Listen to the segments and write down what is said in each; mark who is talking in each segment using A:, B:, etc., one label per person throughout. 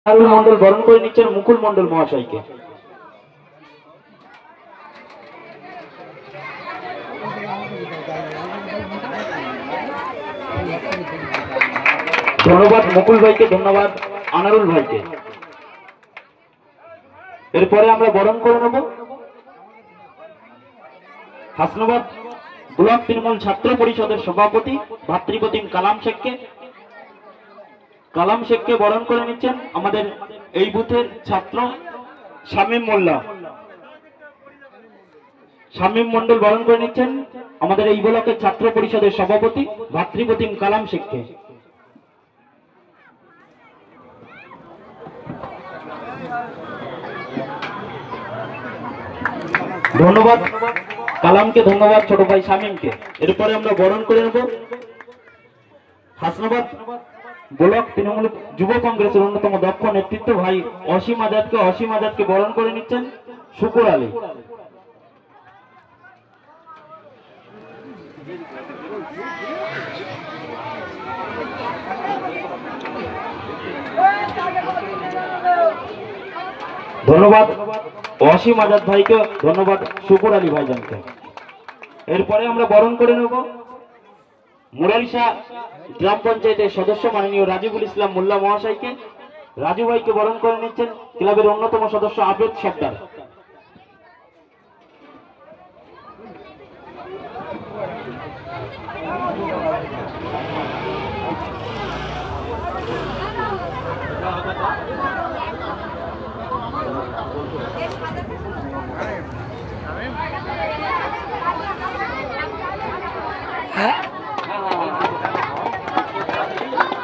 A: আরুল মন্ডল বরণ করে নিচ্ছেন মুকুল মন্ডল মহাশয়কে। ধন্যবাদ মুকুল ভাইকে, ধন্যবাদ আনারুল ভাইকে। এরপরে আমরা বরণ করে নেব হাসনাবাদ ব্লক তৃণমূল ছাত্র পরিষদের সভাপতি ভাতৃপ্রতিম কালাম শেখকে বরণ করে নিচ্ছেন আমাদের এই বুথের ছাত্র শামীম মোল্লা। শামীম মন্ডল বরণ করে নিচ্ছেন আমাদের এই ব্লকের ছাত্র পরিষদের সভাপতি ভাতৃপ্রতিম কালাম শেখকে। ধন্যবাদ কালামকে, ধন্যবাদ ছোট ভাই শামীমকে। এরপরে আমরা বরণ করে নেব হাসনাবাদ ব্লক তৃণমূল যুব কংগ্রেসের অন্যতম দক্ষ নেতৃত্ব ভাই অসীম আজাদকে বরণ করে নিচ্ছেন শুকুর আলী। ধন্যবাদ অসীম আজাদ ভাইকে, ধন্যবাদ শুকুর আলী ভাইজানকে। এরপরে আমরা বরণ করে নেব মুরারিশা গ্রাম পঞ্চায়েতের সদস্য মাননীয় রাজিবুল ইসলাম মোল্লা মহাশয়কে। রাজু ভাইকে বরণ করে নিচ্ছেন ক্লাবের অন্যতম সদস্য আবেদ সর্দার।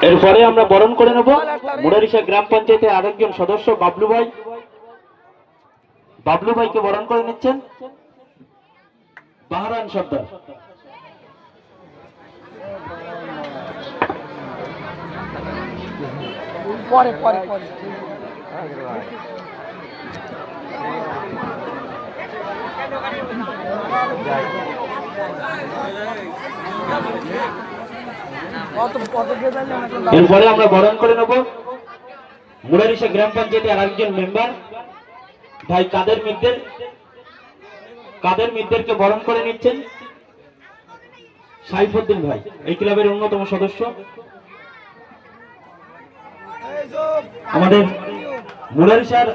A: এরপরে আমরা বরণ করে নেব মুরারিশা গ্রাম পঞ্চায়েতের আরেকজন সদস্য বাবলু ভাইকে বরণ করে নিচ্ছেন বাহরান সর্দার।
B: পরে পরে পরে
A: এরপরে আমরা বরণ করে নেব মুরারিশা গ্রাম পঞ্চায়েতের আরেকজন মেম্বার ভাই কাদের মিদ্দেরকে বরণ করে নিচ্ছেন সাইফুদ্দিন ভাই, এই ক্লাবের অন্যতম সদস্য। আমাদের মুরারিশার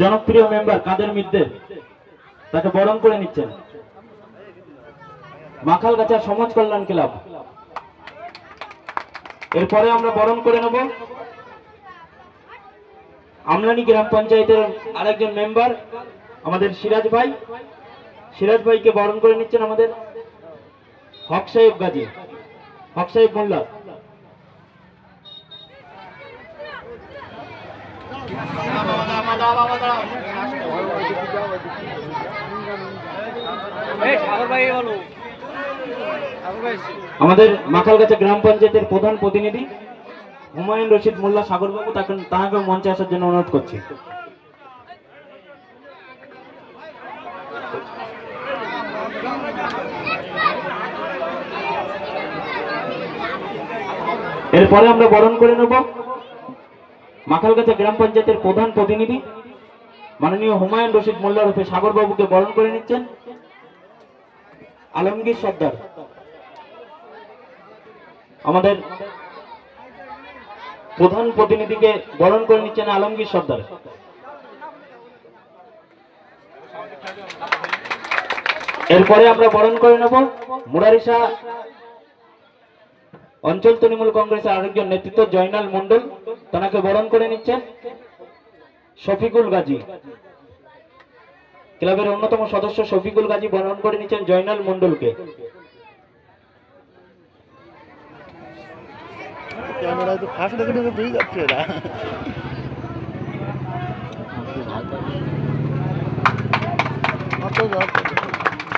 A: জনপ্রিয় মেম্বার কাদের মিদ্দের, তাকে বরণ করে নিচ্ছেন মাখালগাছা সমাজ কল্যাণ ক্লাব। এরপরে আমরা বরণ করে নেব আমলানি গ্রাম পঞ্চায়েতের আরেকজন মেম্বার আমাদের সিরাজ ভাইকে বরণ করে নিচ্ছেন আমাদের হক সাহেব মোল্লা। আমাদের মাখালগাছা গ্রাম পঞ্চায়েতের প্রধান প্রতিনিধি হুমায়ুন রশিদ মোল্লা সাগরবাবু, তাকে মঞ্চে আসার জন্য অনুরোধ করছি। এরপরে আমরা বরণ করে নেব মাখালগাছা গ্রাম পঞ্চায়েতের প্রধান প্রতিনিধি মাননীয় হুমায়ুন রশিদ মোল্লা রূপে সাগরবাবুকে বরণ করে নিচ্ছেন আলমগীর সর্দার। আমাদের প্রধান প্রতিনিধিকে বরণ করে নিচ্ছেন আলমগীর সর্দার। এরপরে আমরা বরণ করে নেব মুরারিশা অঞ্চল তৃণমূল কংগ্রেসের আরেকজন নেতৃত্ব জয়নাল মন্ডল, তাকে বরণ করে নিচ্ছেন শফিকুল গাজী। ক্লাবের অন্যতম সদস্য শফিকুল গাজী বরণ করে নিচ্ছেন জয়নাল মন্ডলকে।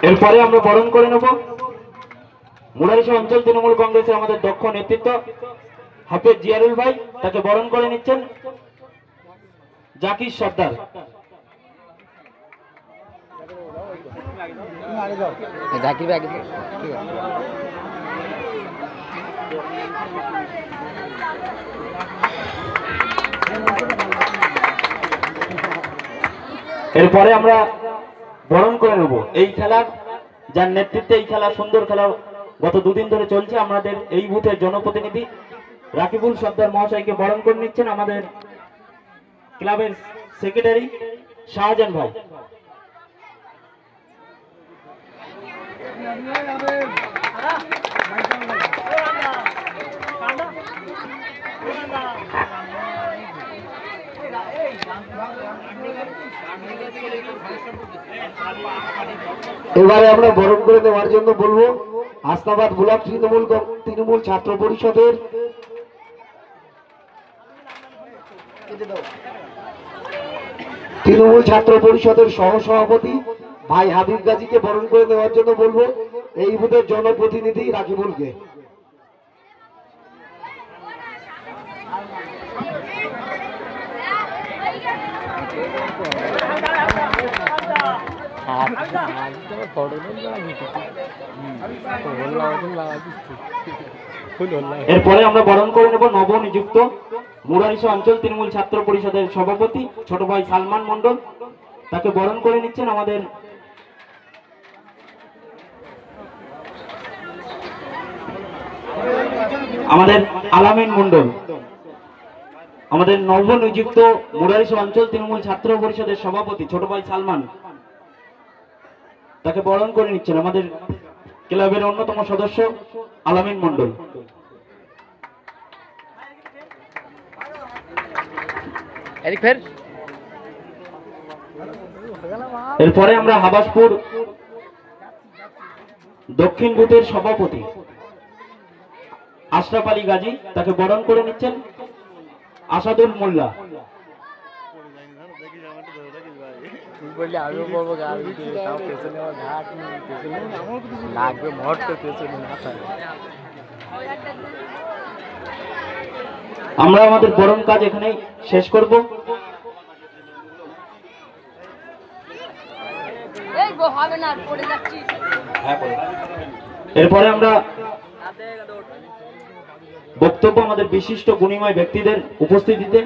A: এরপরে আমরা বরণ করে নেব মুরারিশা অঞ্চল তৃণমূল কংগ্রেসের আমাদের দক্ষ নেতৃত্ব হাফেজ জিয়ারুল ভাই, তাকে বরণ করে নিচ্ছেন জাকির সর্দার।
B: জাকির ভাই ঠিক আছে।
A: এরপরে আমরা বরণ করে নেব এই খেলার যার নেতৃত্বে এই খেলা সুন্দর খেলা গত দুদিন ধরে চলছে। আমাদের এই বুথের জনপ্রতিনিধি রাকিবুল সর্দার মহাশয়কে বরণ করে নিচ্ছেন আমাদের ক্লাবের সেক্রেটারি শাহজাহান ভাই।
C: এবারে আমরা বরণ করে নেওয়ার জন্য বলবো হাসনাবাদ ব্লক তৃণমূল ছাত্র পরিষদের সহসভাপতি ভাই হাবিব গাজীকে বরণ করে নেওয়ার জন্য বলবো এই বুথের জনপ্রতিনিধি রাকিবুলকে।
A: এরপরে আমরা বরণ করে নেব নবনিযুক্ত মুরারিশা অঞ্চল তৃণমূল ছাত্র পরিষদের সভাপতি ছোট ভাই সালমান মন্ডল। তাকে বরণ করে নিচ্ছেন আমাদের আলামিন মন্ডল। আমাদের নবনিযুক্ত মুরারিশা অঞ্চল তৃণমূল ছাত্র পরিষদের সভাপতি ছোট ভাই সালমান, তাকে বরণ করে নিচ্ছেন আমাদের ক্লাবের অন্যতম সদস্য আলামিন মন্ডল। এরপরে আমরা হাবাসপুর দক্ষিণ বুথের সভাপতি আশরাফ আলী গাজী, তাকে বরণ করে নিচ্ছেন আসাদুল মোল্লা। আমরা আমাদের বরণ কাজ এখানেই শেষ করব। এরপরে আমরা বক্তব্য আমাদের বিশিষ্ট গুণীময় ব্যক্তিদের উপস্থিতিতে